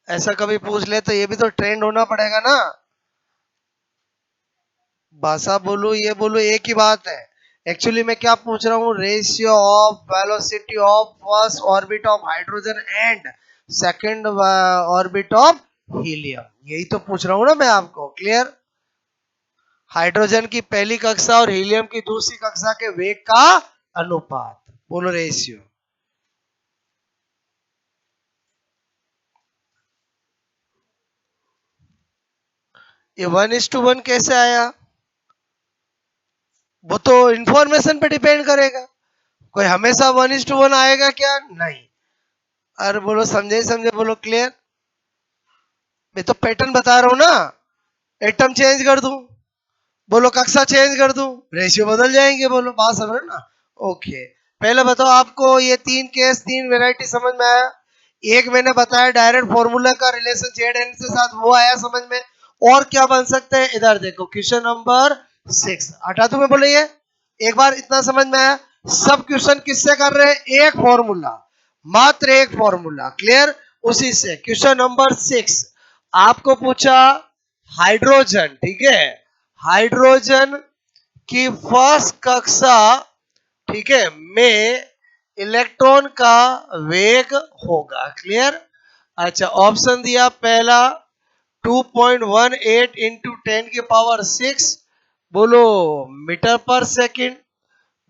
[SPEAKER 1] ऐसा कभी पूछ ले तो ये भी तो ट्रेंड होना पड़ेगा ना। भाषा बोलो ये बोलो एक ही बात है। एक्चुअली मैं क्या पूछ रहा हूँ, ratio of velocity of first orbit of hydrogen and second orbit of helium, यही तो पूछ रहा हूँ ना मैं आपको, क्लियर। हाइड्रोजन की पहली कक्षा और हीलियम की दूसरी कक्षा के वेग का अनुपात, बोलो रेशियो। ये 1:1 कैसे आया, वो तो इंफॉर्मेशन पे डिपेंड करेगा, कोई हमेशा 1:1 आएगा क्या, नहीं। अरे बोलो समझे समझे बोलो, क्लियर। मैं तो पैटर्न बता रहा हूं ना, एटम चेंज कर दूं, बोलो कक्षा चेंज कर दूं, रेशियो बदल जाएंगे, बोलो बात समझ ना। ओके, पहले बताओ आपको ये 3 केस 3 वेराइटी समझ में आया? एक मैंने बताया डायरेक्ट फॉर्मूला का रिलेशन जेड एन के साथ, वो आया समझ में। और क्या बन सकते हैं, इधर देखो क्वेश्चन नंबर 6, हटा दूं मैं बोले ये, एक बार इतना समझ में आया। सब क्वेश्चन किससे कर रहे हैं, एक फॉर्मूला, मात्र एक फॉर्मूला, क्लियर। उसी से क्वेश्चन नंबर 6 आपको पूछा हाइड्रोजन, ठीक है, हाइड्रोजन की फर्स्ट कक्षा, ठीक है, में इलेक्ट्रॉन का वेग होगा, क्लियर। अच्छा, ऑप्शन दिया पहला 2.18 इंटू 10⁶, बोलो मीटर पर सेकंड।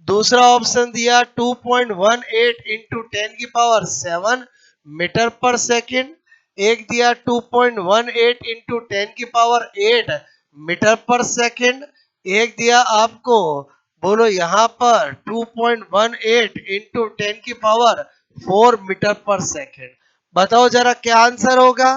[SPEAKER 1] दूसरा ऑप्शन दिया 2.18 इंटू 10⁷ मीटर पर सेकंड। एक दिया 2.18 इंटू 10⁸ मीटर पर सेकंड। एक दिया आपको, बोलो यहाँ पर 2.18 इंटू 10⁴ मीटर पर सेकंड। बताओ जरा क्या आंसर होगा,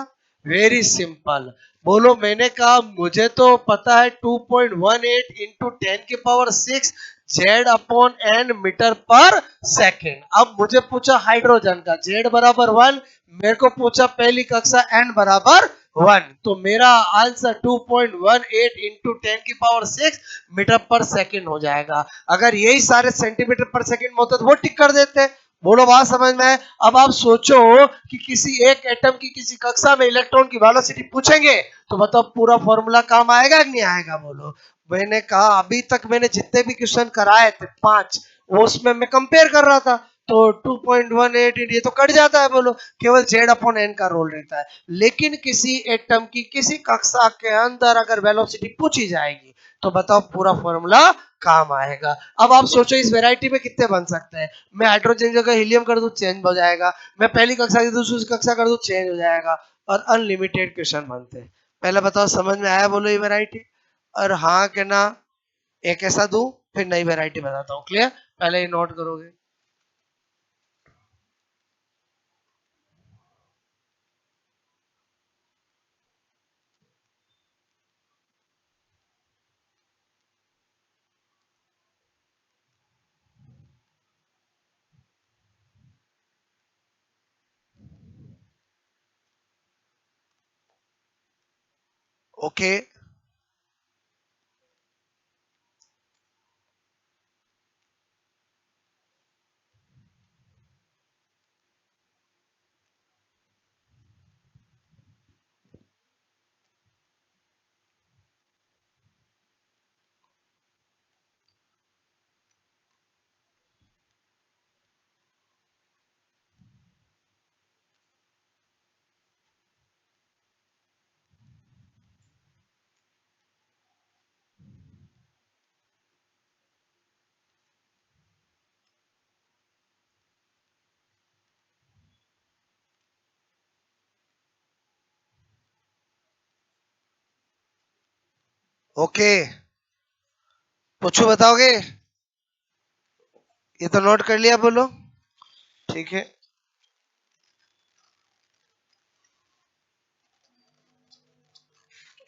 [SPEAKER 1] वेरी सिंपल। बोलो मैंने कहा मुझे तो पता है 2.18 into 10⁶ Z upon N metre per second. अब मुझे पूछा हाइड्रोजन का जेड बराबर 1, मेरे को पूछा पहली कक्षा एन बराबर 1, तो मेरा answer 2.18 into 10⁶ metre per second हो जाएगा। अगर यही सारे सेंटीमीटर पर सेकेंड में होता तो वो टिक कर देते। बोलो बात समझ में। अब आप सोचो कि किसी एक एटम की किसी कक्षा में इलेक्ट्रॉन की वेलोसिटी पूछेंगे तो बताओ पूरा फॉर्मूला काम आएगा कि नहीं आएगा, बोलो। मैंने कहा अभी तक मैंने जितने भी क्वेश्चन कराए थे 5, वो उसमें मैं कंपेयर कर रहा था, तो 2.18 ये तो कट जाता है, बोलो केवल जेड अपॉन एन का रोल रहता है। लेकिन किसी एटम की किसी कक्षा के अंदर अगर वेलोसिटी पूछी जाएगी तो बताओ पूरा फॉर्मूला काम आएगा। अब आप सोचो इस वैरायटी में कितने बन सकते हैं। मैं हाइड्रोजन जगह हीलियम कर दूं चेंज हो जाएगा, मैं पहली कक्षा की दूसरी कक्षा कर दूं चेंज हो जाएगा, और अनलिमिटेड क्वेश्चन बनते हैं। पहले बताओ समझ में आया, बोलो ये वैरायटी, और हाँ के ना एक ऐसा दूं, फिर नई वैरायटी बताता हूँ। क्लियर? पहले ये नोट करोगे। ओके ओके, पूछो बताओगे? ये तो नोट कर लिया, बोलो। ठीक है,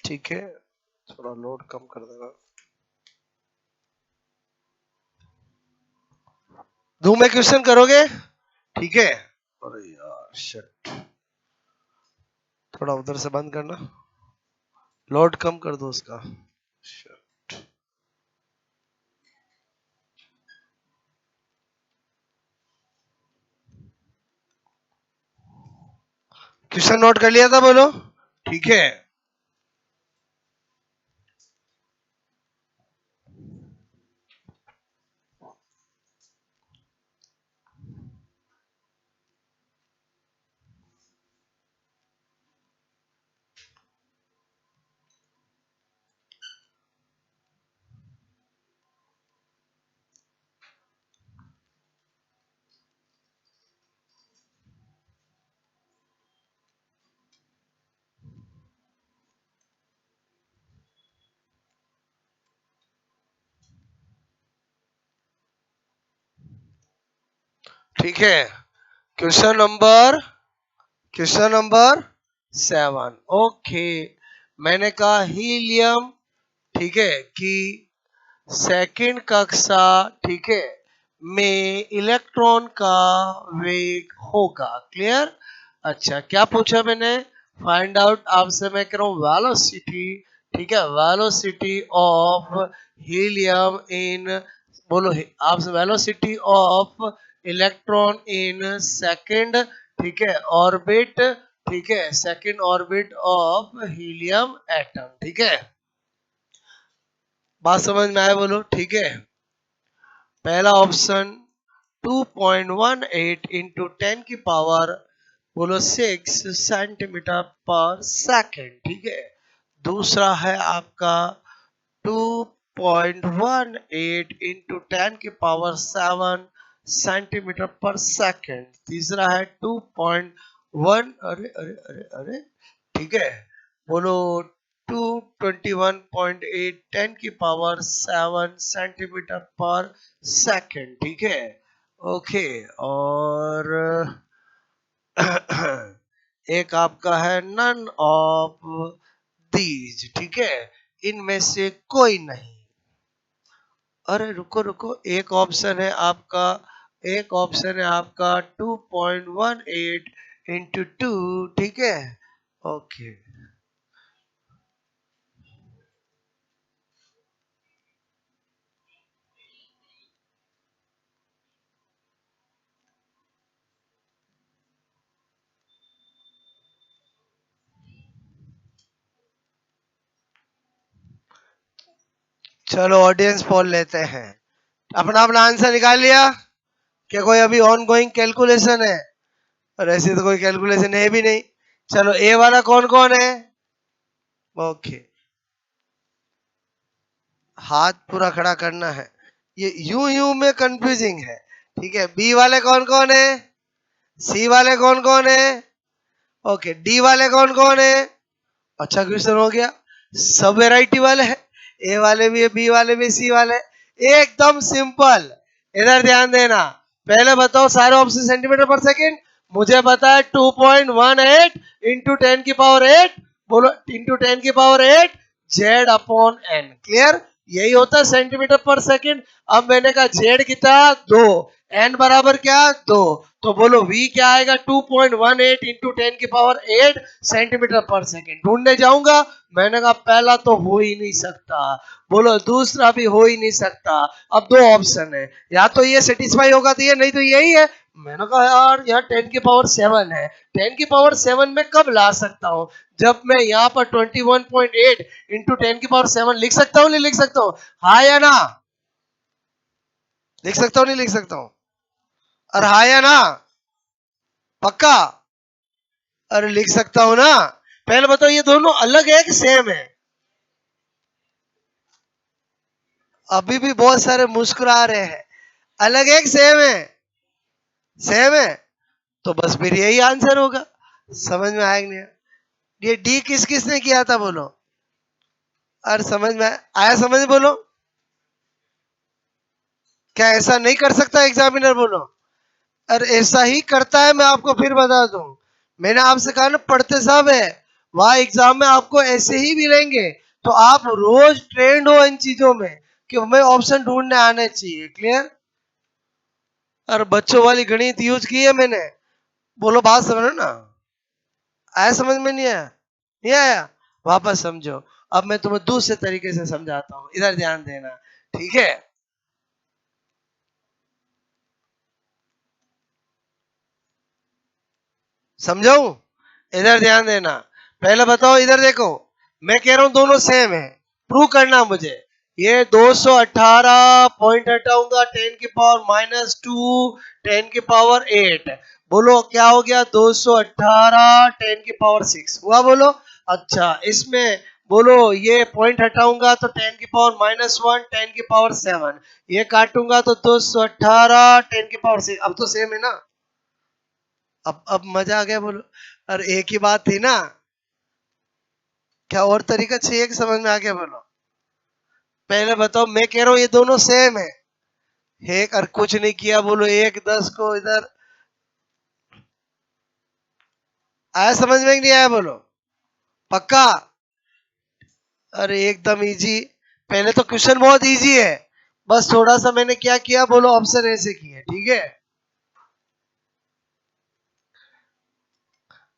[SPEAKER 1] ठीक है, थोड़ा लोड कम कर देगा। दो में क्वेश्चन करोगे? ठीक है। अरे यार शिट, थोड़ा उधर से बंद करना, लोड कम कर दो उसका। Shit. क्वेश्चन नोट कर लिया था, बोलो। ठीक है, ठीक है। Question number question number 7। Okay, मैंने कहा हीलियम, ठीक है, कि सेकंड कक्षा, ठीक है, में इलेक्ट्रॉन का वेग होगा। क्लियर? अच्छा, क्या पूछा मैंने? फाइंड आउट, आपसे मैं कह रहा हूँ वेलोसिटी, ठीक है, वेलोसिटी ऑफ हीलियम इन, बोलो आपसे, velocity of electron in second, ठीक है, ऑर्बिट, ठीक है, second orbit of helium atom. ठीक है, बात समझ में आया, बोलो। ठीक है, पहला ऑप्शन 2.18 इंटू 10 की पावर, बोलो 6 सेंटीमीटर पर सेकंड। ठीक है, दूसरा है आपका 2.18 इंटू 10 की पावर 7 सेंटीमीटर पर सेकंड। तीसरा है 2.1, अरे अरे अरे अरे, ठीक है, बोलो 221.8 10 की पावर 7 सेंटीमीटर पर सेकंड। ठीक है, ओके, और एक आपका है नन ऑफ दीज, ठीक है, इनमें से कोई नहीं। अरे रुको रुको, एक ऑप्शन है आपका, एक ऑप्शन है आपका 2.18 इंटू 2, ठीक है, ओके। चलो ऑडियंस पोल लेते हैं, अपना अपना आंसर निकाल लिया? क्या कोई अभी ऑन गोइंग कैलकुलेशन है? और ऐसी तो कोई कैलकुलेशन है भी नहीं। चलो ए वाला कौन कौन है? ओके, हाथ पूरा खड़ा करना है, ये यू में कंफ्यूजिंग है। ठीक है, बी वाले कौन कौन है, सी वाले कौन कौन है, ओके डी वाले कौन कौन है। अच्छा क्वेश्चन हो गया, सब वेराइटी वाले हैं, ए वाले भी है, बी वाले भी, सी वाले, एकदम सिंपल। इधर ध्यान देना, पहले बताओ सारे ऑप्शन सेंटीमीटर पर सेकंड, मुझे पता है 2.18 इंटू 10 की पावर 8, बोलो इंटू 10 की power 8 Z upon N, clear, यही होता है सेंटीमीटर पर सेकंड। अब मैंने कहा जेड कितना 2, एन बराबर क्या 2, तो बोलो v क्या आएगा 2.18 इंटू 10 की पावर 8 सेंटीमीटर पर सेकंड। ढूंढने जाऊंगा, मैंने कहा पहला तो हो ही नहीं सकता, बोलो दूसरा भी हो ही नहीं सकता। अब दो ऑप्शन है, या तो ये सेटिस्फाई होगा तो ये, नहीं तो यही है। मैंने कहा यार यहाँ 10 की पावर 7 है, 10 की पावर 7 में कब ला सकता हूँ, जब मैं यहाँ पर 21.8 इंटू 10 की पावर 7 लिख सकता हूँ, नहीं लिख सकता हूँ, हाँ या ना, लिख सकता हूँ नहीं लिख सकता हूँ, और हाँ या ना, पक्का, अरे लिख सकता हूं ना। पहले बताओ ये दोनों अलग है कि सेम है, अभी भी बहुत सारे मुस्कुरा रहे हैं, अलग है कि सेम है, सेम है, तो बस फिर यही आंसर होगा। समझ में आया कि नहीं, ये डी किस किस ने किया था बोलो, अरे समझ में आया, समझ में बोलो, क्या ऐसा नहीं कर सकता एग्जामिनर बोलो, अरे ऐसा ही करता है, मैं आपको फिर बता दूं, मैंने आपसे कहा ना पढ़ते सब है, वहां एग्जाम में आपको ऐसे ही मिलेंगे, तो आप रोज ट्रेंड हो इन चीजों में कि हमें ऑप्शन ढूंढने आने चाहिए, क्लियर। और बच्चों वाली गणित यूज की है मैंने, बोलो बात समझो ना, आया समझ में नहीं आया, नहीं आया, वापस समझो। अब मैं तुम्हें दूसरे तरीके से समझाता हूँ, इधर ध्यान देना, ठीक है, समझाऊं, इधर ध्यान देना, पहले बताओ, इधर देखो, मैं कह रहा हूं दोनों सेम है, प्रूव करना मुझे, ये 218 पॉइंट हटाऊंगा 10 की पावर -2 10 की पावर 8, बोलो क्या हो गया 218 10 की पावर 6 हुआ, बोलो। अच्छा इसमें बोलो ये पॉइंट हटाऊंगा तो 10 की पावर -1 10 की पावर 7, ये काटूंगा तो 218 10 की पावर 6, अब तो सेम है ना, अब मजा आ गया बोलो, और एक ही बात थी ना, क्या और तरीका चाहिए कि समझ में आ गया बोलो। पहले बताओ, मैं कह रहा हूं ये दोनों सेम है, एक और कुछ नहीं किया, बोलो एक 10 को इधर, आया समझ में कि नहीं आया बोलो, पक्का, अरे एकदम इजी, पहले तो क्वेश्चन बहुत इजी है, बस थोड़ा सा मैंने क्या किया बोलो, ऑप्शन ऐसे किए, ठीक है।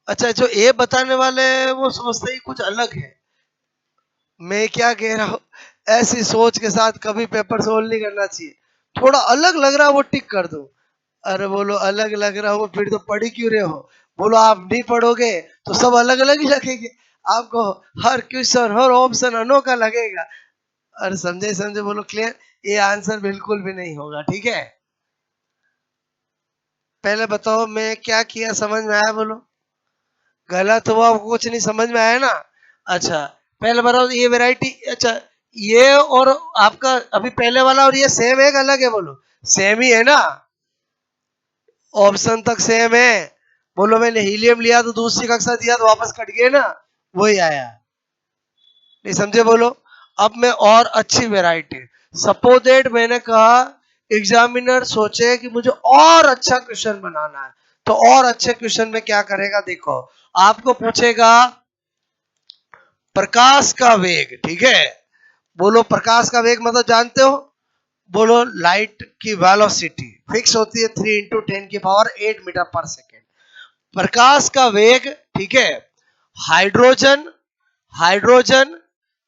[SPEAKER 1] अच्छा जो ए बताने वाले हैं, वो सोचते ही कुछ अलग है, मैं क्या कह रहा हूँ, ऐसी सोच के साथ कभी पेपर सोल्व नहीं करना चाहिए, थोड़ा अलग लग रहा है वो टिक कर दो, अरे बोलो अलग लग रहा हो फिर तो पढ़ ही क्यों रहे हो, बोलो आप नहीं पढ़ोगे तो सब अलग अलग ही लगेंगे, आपको हर क्वेश्चन हर ऑप्शन अनोखा लगेगा, अरे समझे समझे बोलो, क्लियर, ये आंसर बिल्कुल भी नहीं होगा, ठीक है। पहले बताओ मैं क्या किया, समझ में आया बोलो, गलत हुआ कुछ नहीं, समझ में आया ना। अच्छा पहले बताओ ये वैरायटी, अच्छा ये और आपका अभी पहले वाला और ये सेम है कि अलग है बोलो, सेम ही है ना, ऑप्शन तक सेम है, बोलो मैंने हीलियम लिया तो दूसरी कक्षा दिया तो वापस कट गए ना, वही आया, नहीं समझे बोलो। अब मैं और अच्छी वैरायटी, सपोज दैट मैंने कहा एग्जामिनर सोचे कि मुझे और अच्छा क्वेश्चन बनाना है, तो और अच्छे क्वेश्चन में क्या करेगा देखो, आपको पूछेगा प्रकाश का वेग, ठीक है, बोलो प्रकाश का वेग मतलब जानते हो, बोलो लाइट की वेलोसिटी फिक्स होती है 3 इंटू 10 की पावर 8 मीटर पर सेकेंड, प्रकाश का वेग, ठीक है, हाइड्रोजन, हाइड्रोजन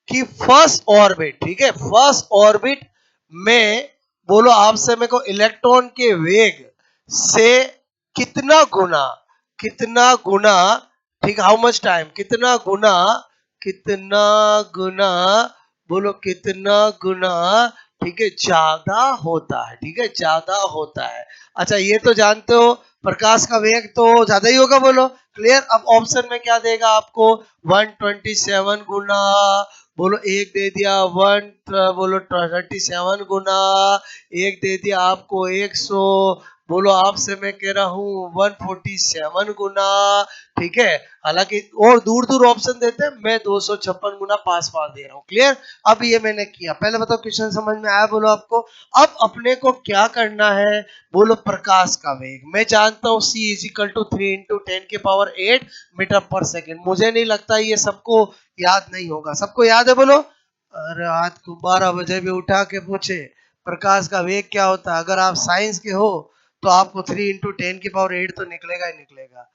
[SPEAKER 1] की फर्स्ट ऑर्बिट, ठीक है, फर्स्ट ऑर्बिट में, बोलो आपसे मेरे को इलेक्ट्रॉन के वेग से कितना गुना, कितना गुना, ठीक, हाउ मच टाइम, कितना गुना, कितना गुना, बोलो कितना गुना, ठीक है, ज्यादा होता है, ठीक है, ज्यादा होता है। अच्छा ये तो जानते हो प्रकाश का वेग तो ज्यादा ही होगा बोलो, क्लियर। अब ऑप्शन में क्या देगा आपको 127 गुना बोलो एक दे दिया 37 गुना, एक दे दिया आपको 100, बोलो आपसे मैं कह रहा हूँ 147 गुना, ठीक है। हालांकि और दूर दूर ऑप्शन देते हैं, मैं 256 गुना पास पास दे रहा हूँ। क्लियर? अब ये मैंने किया। पहले बताओ क्वेश्चन समझ में आया? बोलो आपको। अब अपने को क्या करना है? बोलो प्रकाश का वेग मैं जानता हूँ c is equal to 3 into 10⁸ metre per second. मुझे नहीं लगता ये सबको याद नहीं होगा। सबको याद है? बोलो। अरे रात को 12 बजे भी उठा के पूछे प्रकाश का वेग क्या होता है, अगर आप साइंस के हो तो आपको 3 इंटू 10⁸ तो निकलेगा ही निकलेगा।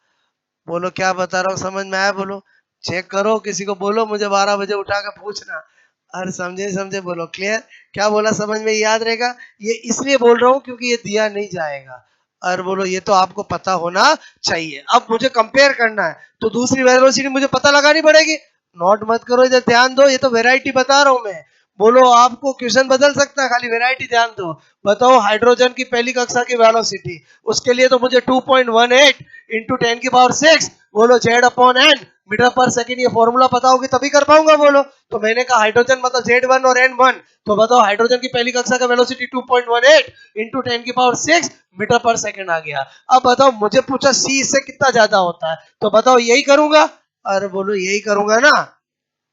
[SPEAKER 1] बोलो क्या बता रहा हूँ, समझ में आया? बोलो। चेक करो, किसी को बोलो मुझे 12 बजे उठा कर पूछना। अरे समझे समझे बोलो। क्लियर? क्या बोला समझ में? याद रहेगा। ये इसलिए बोल रहा हूँ क्योंकि ये दिया नहीं जाएगा। और बोलो ये तो आपको पता होना चाहिए। अब मुझे कंपेयर करना है तो दूसरी वेलोसिटी मुझे पता लगानी पड़ेगी। नोट मत करो, इधर ध्यान दो, ये तो वेराइटी बता रहा हूँ मैं। बोलो आपको क्वेश्चन बदल सकता है, खाली वेराइटी ध्यान दो। बताओ हाइड्रोजन की पहली कक्षा की वेलोसिटी, उसके लिए तो मुझे 2.18 इंटू 10⁶ बोलो z upon N metre per second, ये फॉर्मूला पता होगी तभी कर पाऊंगा। बोलो। तो मैंने कहा हाइड्रोजन मतलब Z1 और N1, तो बताओ हाइड्रोजन की पहली कक्षा का velocity 2.18 into 10⁶ metre per second आ गया। अब बताओ मुझे पूछा C इससे कितना ज्यादा होता है, तो बताओ यही करूंगा। अरे बोलो यही करूंगा ना।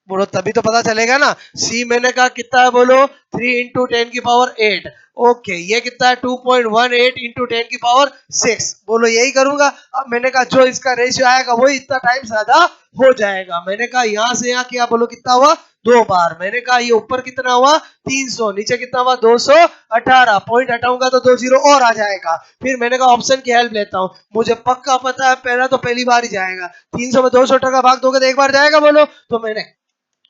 [SPEAKER 1] बोलो तभी तो पता चलेगा ना। सी मैंने कहा कितना है? बोलो 3 इंटू 10⁸ ओके, ये कितना है? 2.18 इंटू 10⁶। बोलो यही करूंगा। अब मैंने कहा जो इसका रेशियो आएगा वही इतना टाइम ज्यादा हो जाएगा। मैंने कहा यहां से यहां किया, बोलो कितना हुआ? 2 बार। मैंने कहा ये ऊपर कितना हुआ? 300, नीचे कितना हुआ? 218। पॉइंट हटाऊंगा तो 2 जीरो और आ जाएगा। फिर मैंने कहा ऑप्शन की हेल्प लेता हूँ, मुझे पक्का पता है पहला तो पहली बार ही जाएगा। 300 में 218 का भाग दोगे तो एक बार जाएगा। बोलो। तो मैंने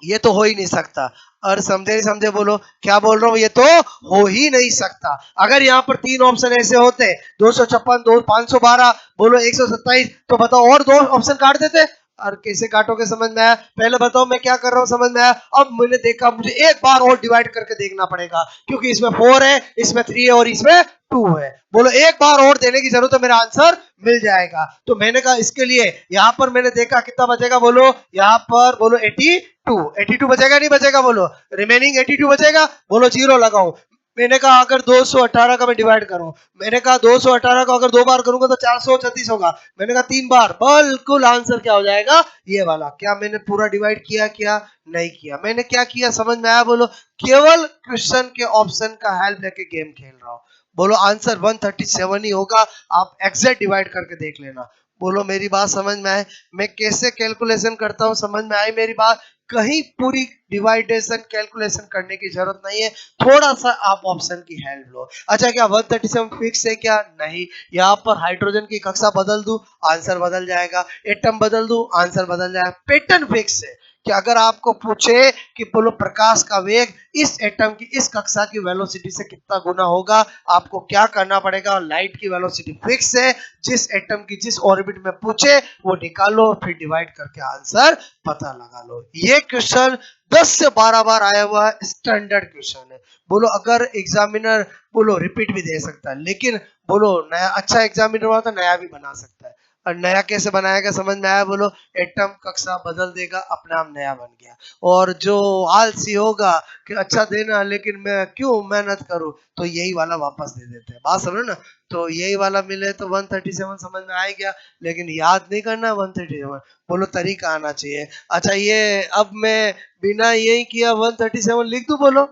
[SPEAKER 1] ये तो हो ही नहीं सकता। और समझे नहीं समझे? बोलो। क्या बोल रहा हूँ? ये तो हो ही नहीं सकता। अगर यहाँ पर तीन ऑप्शन ऐसे होते 256, 512, बोलो 127, तो बताओ और दो ऑप्शन काट देते। और कैसे काटोगे समझ में आया? पहले बताओ मैं क्या कर रहा हूँ, समझ में आया? अब मैंने देखा मुझे एक बार और डिवाइड करके देखना पड़ेगा, क्योंकि इसमें 4 है, इसमें 3 है और इसमें 2 है। बोलो एक बार और देने की जरूरत है, मेरा आंसर मिल जाएगा। तो मैंने कहा इसके लिए यहाँ पर मैंने देखा कितना बचेगा। बोलो यहाँ पर बोलो 82 बचेगा नहीं बचेगा? बोलो रिमेनिंग 82 बचेगा। बोलो जीरो लगाओ। मैंने कहा अगर 218 का मैं डिवाइड करूं, मैंने कहा 218 को अगर 2 बार करूंगा तो 436 होगा। मैंने कहा 3 बार, बिल्कुल आंसर क्या हो जाएगा? ये वाला। क्या मैंने पूरा डिवाइड किया? क्या नहीं किया? मैंने क्या किया समझ में आया? बोलो। केवल क्वेश्चन के ऑप्शन का हेल्प लेके गेम खेल रहा हूं। बोलो आंसर 137 ही होगा। आप एग्जैक्ट डिवाइड करके देख लेना। बोलो मेरी बात समझ में आए? मैं कैसे कैलकुलेशन करता हूं, समझ में आई मेरी बात? कहीं पूरी डिवाइडेशन कैलकुलेशन करने की जरूरत नहीं है, थोड़ा सा आप ऑप्शन की हेल्प लो। अच्छा क्या 137 फिक्स है? क्या नहीं। यहाँ पर हाइड्रोजन की कक्षा बदल दूं, आंसर बदल जाएगा। एटम बदल दूं, आंसर बदल जाएगा। पैटर्न फिक्स है कि अगर आपको पूछे कि बोलो प्रकाश का वेग इस एटम की इस कक्षा की वेलोसिटी से कितना गुना होगा, आपको क्या करना पड़ेगा? लाइट की वेलोसिटी फिक्स है, जिस एटम की जिस ऑर्बिट में पूछे वो निकालो, फिर डिवाइड करके आंसर पता लगा लो। ये क्वेश्चन 10 से 12 बार आया हुआ स्टैंडर्ड क्वेश्चन है। बोलो अगर एग्जामिनर बोलो रिपीट भी दे सकता है, लेकिन बोलो नया अच्छा एग्जामिनर हुआ तो नया भी बना सकता है। और नया कैसे बनाएगा समझ में आया? बोलो एटम कक्षा बदल देगा, अपने आप नया बन गया। और जो आलसी होगा कि अच्छा देना लेकिन मैं क्यों मेहनत करूं, तो यही वाला वापस दे देते हैं। बात समझो ना। तो यही वाला मिले तो 137 समझ में आ गया, लेकिन याद नहीं करना 137। बोलो तरीका आना चाहिए। अच्छा ये अब मैं बिना यही किया 137 लिख दूं? बोलो।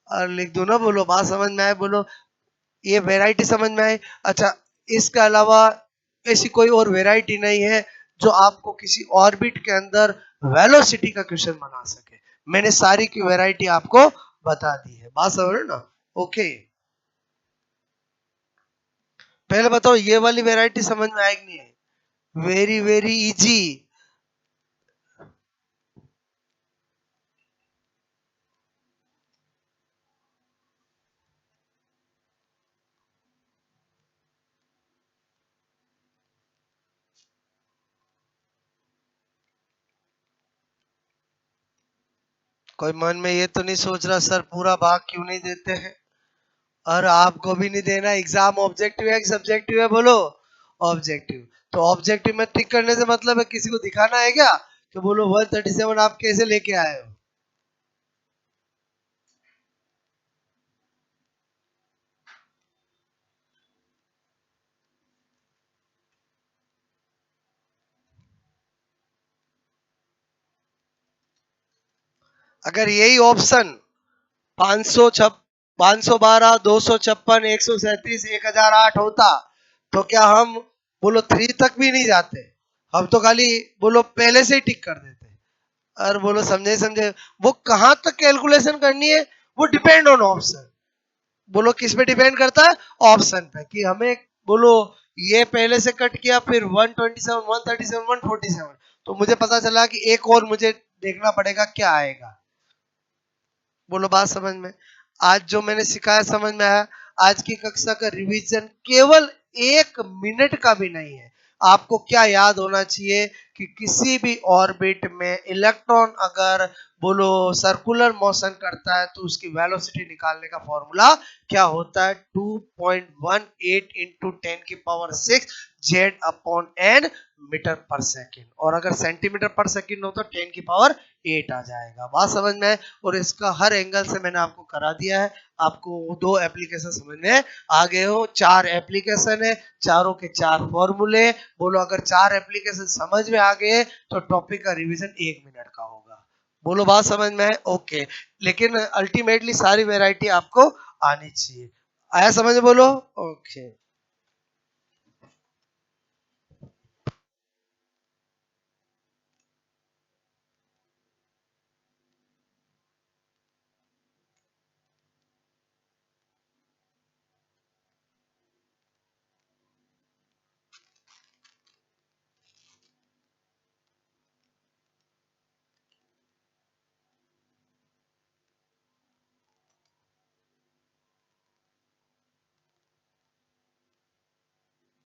[SPEAKER 1] और लिख दूं ना? बोलो बात समझ में आए? बोलो ये वैरायटी समझ में आए? अच्छा इसके अलावा ऐसी कोई और वैरायटी नहीं है जो आपको किसी ऑर्बिट के अंदर वेलोसिटी का क्वेश्चन बना सके। मैंने सारी की वैरायटी आपको बता दी है। बात समझ रहे हो ना? ओके। पहले बताओ ये वाली वैरायटी समझ में आएगी नहीं है? Very very easy. कोई मन में ये तो नहीं सोच रहा सर पूरा भाग क्यों नहीं देते हैं? और आपको भी नहीं देना। एग्जाम ऑब्जेक्टिव है कि सब्जेक्टिव है? बोलो ऑब्जेक्टिव। तो ऑब्जेक्टिव में टिक करने से मतलब है किसी को दिखाना है क्या कि बोलो 137 आप कैसे लेके आए हो? अगर यही ऑप्शन 512, 256, 137, 1008 होता तो क्या हम बोलो 3 तक भी नहीं जाते? हम तो खाली बोलो पहले से ही टिक कर देते। और बोलो समझे समझे, वो कहां तक कैलकुलेशन करनी है, वो डिपेंड ऑन ऑप्शन। बोलो किस पे डिपेंड करता है? ऑप्शन पे, कि हमें बोलो ये पहले से कट किया, फिर 127, 137, 147, तो मुझे पता चला कि एक और मुझे देखना पड़ेगा क्या आएगा। बोलो बात समझ में? आज जो मैंने सिखाया समझ में आया? आज की कक्षा का रिवीजन केवल 1 मिनट का भी नहीं है। आपको क्या याद होना चाहिए कि किसी भी ऑर्बिट में इलेक्ट्रॉन अगर बोलो सर्कुलर मोशन करता है तो उसकी वेलोसिटी निकालने का फॉर्मूला क्या होता है? 2.18 into 10⁻⁶ Z upon N metre per second, और अगर सेंटीमीटर पर सेकेंड हो तो 10⁸ आ जाएगा। बात समझ में? और इसका हर एंगल से मैंने आपको करा दिया है। आपको 2 एप्लीकेशन समझ में आ गए हो। 4 एप्लीकेशन है, चारों के 4 फॉर्मूले। बोलो अगर 4 एप्लीकेशन समझ में आ गए तो टॉपिक का रिवीजन 1 मिनट का होगा। बोलो बात समझ में? ओके। लेकिन अल्टीमेटली सारी वेराइटी आपको आनी चाहिए। आया समझ में? बोलो ओके।